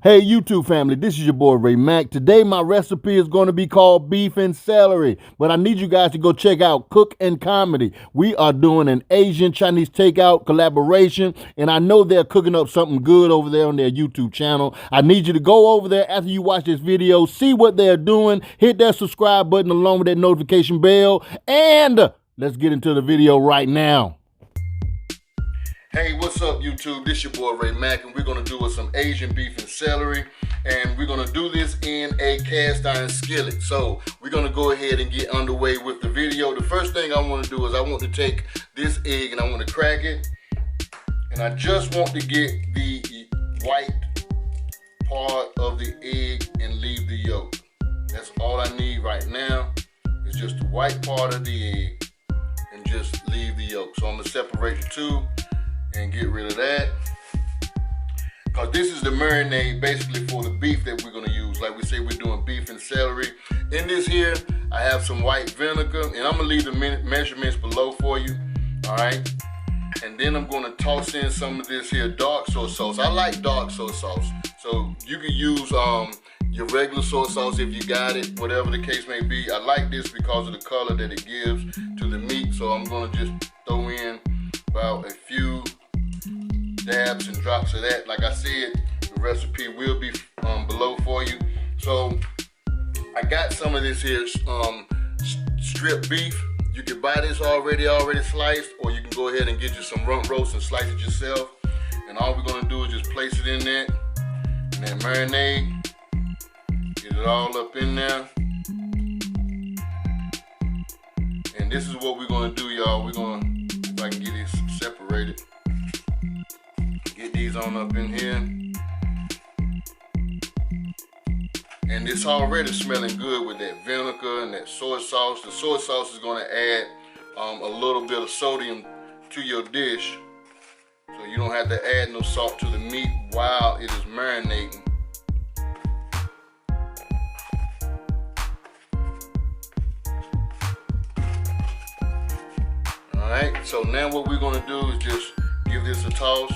Hey YouTube family, this is your boy Ray Mack. Today my recipe is going to be called beef and celery, but I need you guys to go check out Cook and Comedy. We are doing an Asian Chinese takeout collaboration, and I know they're cooking up something good over there on their YouTube channel. I need you to go over there after you watch this video, see what they're doing, hit that subscribe button along with that notification bell, and let's get into the video right now. Hey, what's up YouTube? This your boy Ray Mack, and we're gonna do some Asian beef and celery, and we're gonna do this in a cast iron skillet. So we're gonna go ahead and get underway with the video. The first thing I want to do is I want to take this egg and I want to crack it, and I just want to get the white part of the egg and leave the yolk. That's all I need right now. It's just the white part of the egg and just leave the yolk. So I'm gonna separate the two and get rid of that, because this is the marinade basically for the beef that we're going to use. Like we say, we're doing beef and celery. In this here, I have some white vinegar, and I'm going to leave the measurements below for you, all right? And then I'm going to toss in some of this here dark soy sauce. I like dark soy sauce, so you can use your regular soy sauce if you got it, whatever the case may be. I like this because of the color that it gives to the meat, so I'm going to just throw in about a few dabs and drops of that. Like I said, the recipe will be below for you. So I got some of this here strip beef. You can buy this already sliced, or you can go ahead and get you some rump roast and slice it yourself. And all we're gonna do is just place it in there and then marinade. Get it all up in there. And this is what we're gonna do, y'all. We're gonna, if I can get this separated, get these on up in here. And it's already smelling good with that vinegar and that soy sauce. The soy sauce is going to add a little bit of sodium to your dish, so you don't have to add no salt to the meat while it is marinating. Alright, so now what we're going to do is just give this a toss.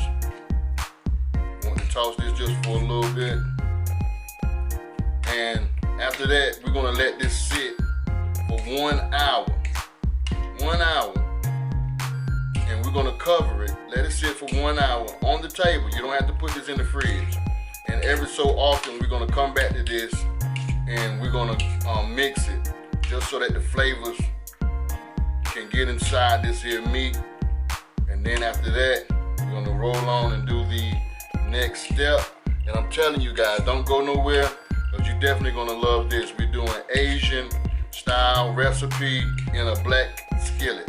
Toss this just for a little bit, and after that we're going to let this sit for 1 hour. 1 hour, and we're going to cover it. Let it sit for 1 hour on the table. You don't have to put this in the fridge. And every so often we're going to come back to this and we're going to mix it, just so that the flavors can get inside this here meat. And then after that we're going to roll on and do the next step. And I'm telling you guys, don't go nowhere, because you're definitely gonna love this. We're doing Asian style recipe in a black skillet.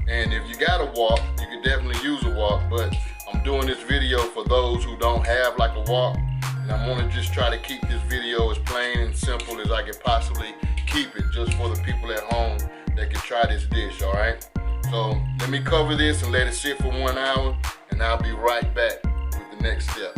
And if you got a wok, you can definitely use a wok, but I'm doing this video for those who don't have like a wok, and I'm gonna just try to keep this video as plain and simple as I can possibly keep it, just for the people at home that can try this dish. All right, so let me cover this and let it sit for 1 hour, and I'll be right back with the next step.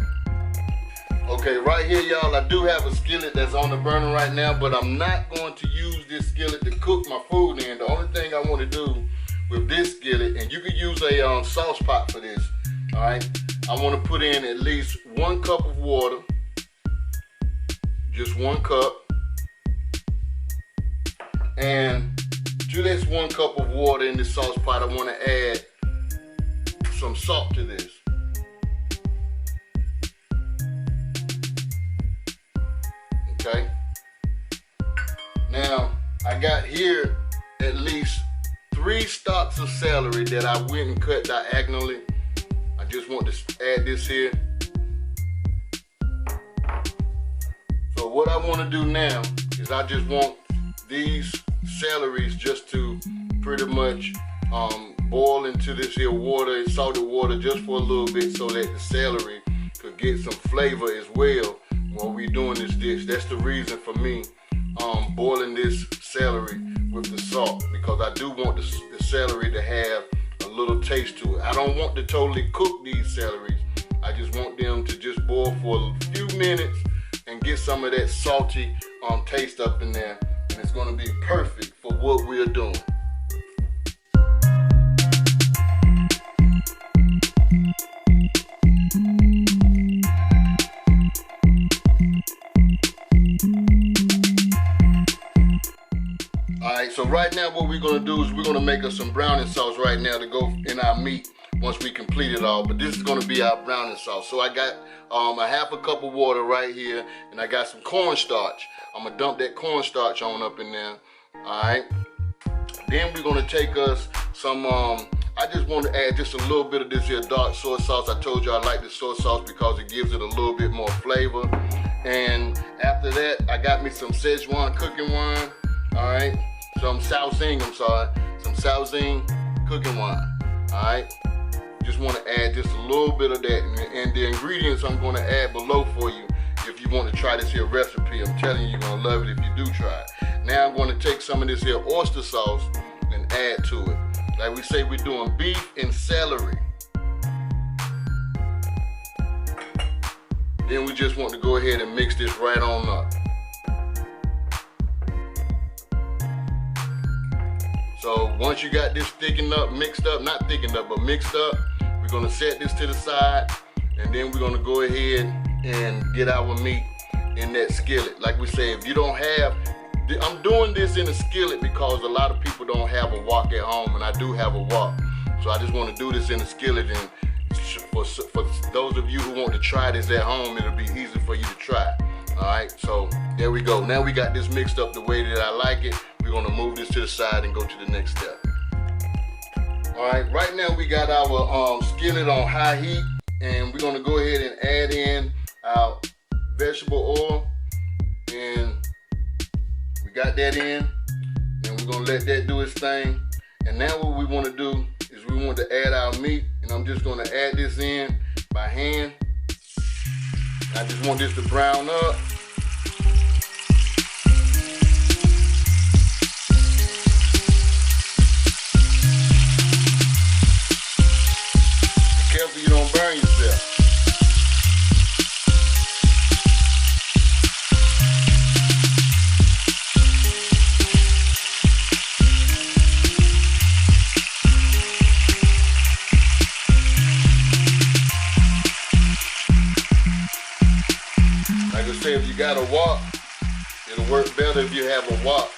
Okay, right here, y'all, I do have a skillet that's on the burner right now, but I'm not going to use this skillet to cook my food in. The only thing I want to do with this skillet, and you could use a sauce pot for this, all right? I want to put in at least 1 cup of water, just 1 cup, and to this 1 cup of water in this sauce pot, I want to add some salt to this. Okay. Now, I got here at least 3 stalks of celery that I went and cut diagonally. I just want to add this here. So what I want to do now is I just want these celeries just to pretty much boil into this here water, salted water, just for a little bit, so that the celery could get some flavor as well while we're doing this dish. That's the reason for me boiling this celery with the salt, because I do want the celery to have a little taste to it. I don't want to totally cook these celeries. I just want them to just boil for a few minutes and get some of that salty taste up in there, and it's going to be perfect for what we're doing. so right now what we're gonna do is we're gonna make us some browning sauce right now to go in our meat once we complete it all. But this is gonna be our browning sauce. So I got a half a cup of water right here, and I got some cornstarch. I'm gonna dump that cornstarch on up in there. All right. Then we're gonna take us some. I just want to add just a little bit of this here dark soy sauce. I told you I like the soy sauce because it gives it a little bit more flavor. And after that, I got me some Szechuan cooking wine. All right. Some shaoxing. Some shaoxing cooking wine. All right. Just want to add just a little bit of that, and the ingredients I'm going to add below for you if you want to try this here recipe. I'm telling you, you're going to love it if you do try it. Now I'm going to take some of this here oyster sauce and add to it. Like we say, we're doing beef and celery. Then we just want to go ahead and mix this right on up. So once you got this thickened up, mixed up, not thickened up, but mixed up, we're gonna set this to the side, and then we're gonna go ahead and get our meat in that skillet. Like we say, if you don't have, I'm doing this in a skillet because a lot of people don't have a wok at home, and I do have a wok. So I just wanna do this in a skillet, and for those of you who want to try this at home, it'll be easy for you to try. All right, so there we go. Now we got this mixed up the way that I like it. We're gonna move this to the side and go to the next step. All right, right now we got our skillet on high heat, and we're gonna go ahead and add in our vegetable oil, and we got that in, and we're gonna let that do its thing. And now what we wanna do is we want to add our meat, and I'm just gonna add this in by hand. I just want this to brown up. Be careful you don't burn yourself. Like I say, if you got a wok, it'll work better if you have a wok.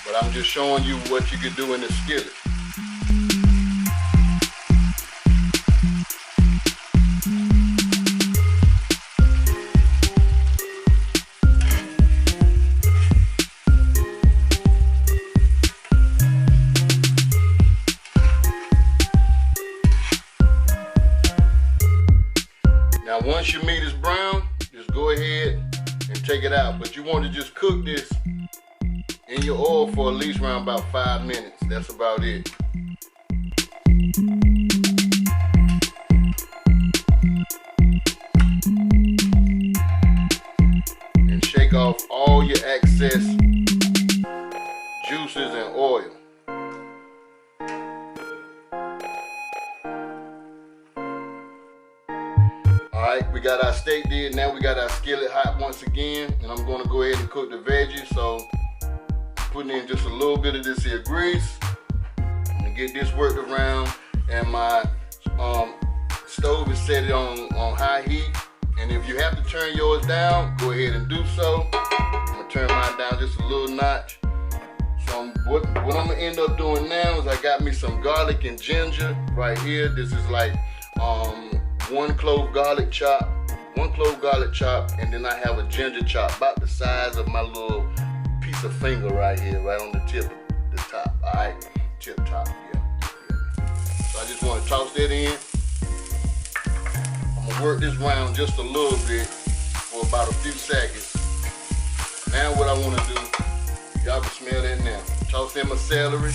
But I'm just showing you what you could do in the skillet. Now once your meat is brown, just go ahead and take it out. But you want to just cook this in your oil for at least around about 5 minutes. That's about it. And shake off all your excess juices and oil. Alright, we got our steak did. Now we got our skillet hot once again, and I'm going to go ahead and cook the veggies. So putting in just a little bit of this here grease. I'm going to get this worked around, and my stove is set on high heat. And if you have to turn yours down, go ahead and do so. I'm going to turn mine down just a little notch. So what I'm going to end up doing now is I got me some garlic and ginger right here. This is like one clove garlic chop, and then I have a ginger chop about the size of my little piece of finger right here, right on the tip of the top. All right, tip top, yeah. So I just want to toss that in. I'm gonna work this round just a little bit for about a few seconds. Now what I want to do, y'all can smell that now. Toss in my celery.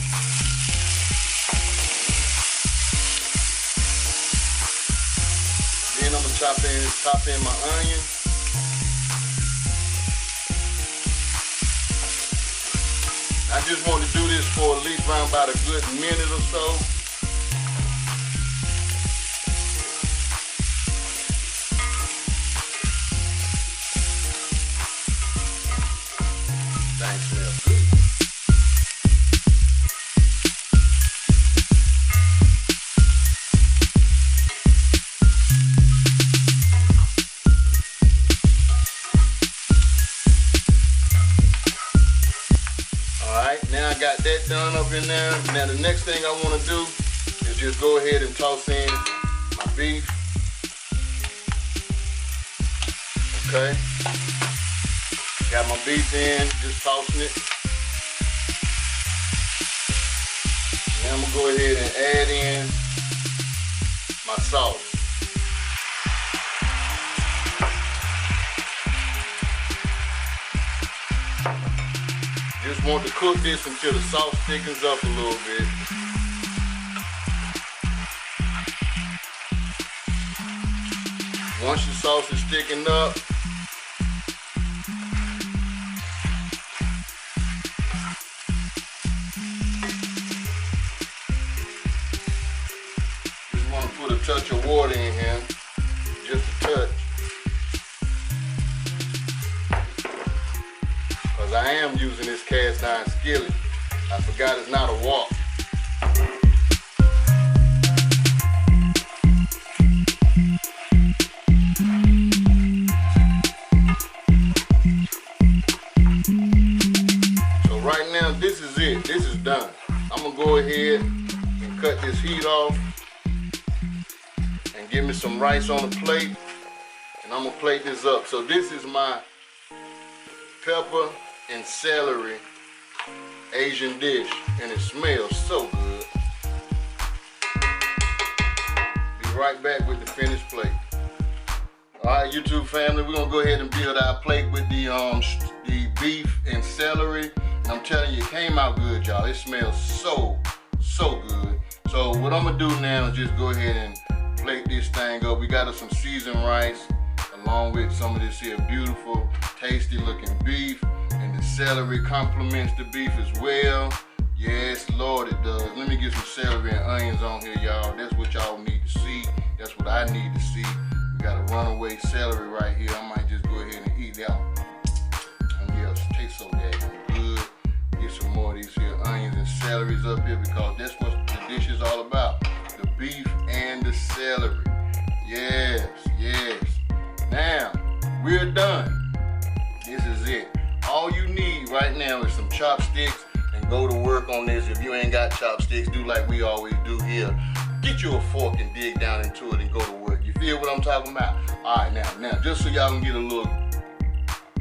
Then I'm gonna chop in my onion. I just want to do this for at least around about a good minute or so. Thanks, man. that done up in there. Now the next thing I want to do is just go ahead and toss in my beef. Okay. Got my beef in, just tossing it. Now I'm gonna go ahead and add in my sauce. Just want to cook this until the sauce thickens up a little bit. Once the sauce is thickened up, just want to put a touch of water in here, just a touch. Because I am using this cast iron skillet. I forgot it's not a wok. Right now, this is it. This is done. I'm gonna go ahead and cut this heat off and give me some rice on the plate, and I'm gonna plate this up. So this is my pepper and celery Asian dish, and it smells so good. Be right back with the finished plate. All right, YouTube family, we're gonna go ahead and build our plate with the beef and celery. And I'm telling you, it came out good, y'all. It smells so good. So what I'm gonna do now is just go ahead and plate this thing up. We got us some seasoned rice along with some of this here beautiful, tasty looking beef. And the celery complements the beef as well. Yes, Lord, it does. Let me get some celery and onions on here, y'all. That's what y'all need to see. That's what I need to see. We got a runaway celery right here. I might just go ahead and eat that one. And yeah, it tastes so damn good. Get some more of these here onions and celeries up here because that's what the dish is all about. The beef and the celery. Yes. Now, we're done. This is it. All you need right now is some chopsticks and go to work on this. If you ain't got chopsticks, do like we always do here. Get you a fork and dig down into it and go to work. You feel what I'm talking about? All right, now, just so y'all can get a look,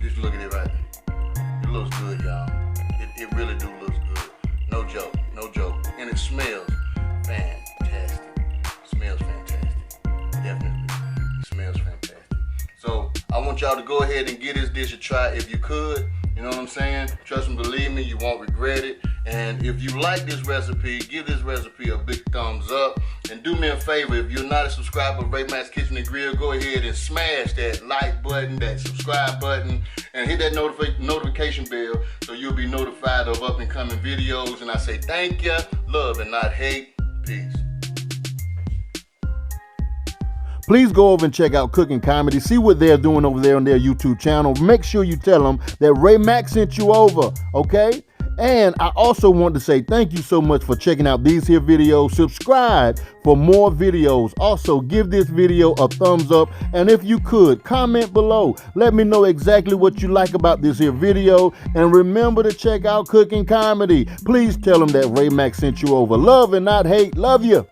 just look at it right there. It looks good, y'all. It really do looks good. No joke. And it smells fantastic. Smells fantastic. Definitely. It smells fantastic. So I want y'all to go ahead and give this dish a try if you could. You know what I'm saying? Trust and believe me, you won't regret it. And if you like this recipe, give this recipe a big thumbs up. And do me a favor, if you're not a subscriber of Raymack's Kitchen and Grill, go ahead and smash that like button, that subscribe button, and hit that notification bell so you'll be notified of up and coming videos. And I say thank you, love and not hate. Peace. Please go over and check out Cooking Comedy. See what they're doing over there on their YouTube channel. Make sure you tell them that Raymack sent you over, okay? And I also want to say thank you so much for checking out these here videos. Subscribe for more videos. Also, give this video a thumbs up. And if you could, comment below. Let me know exactly what you like about this here video. And remember to check out Cooking Comedy. Please tell them that Raymack sent you over. Love and not hate. Love you.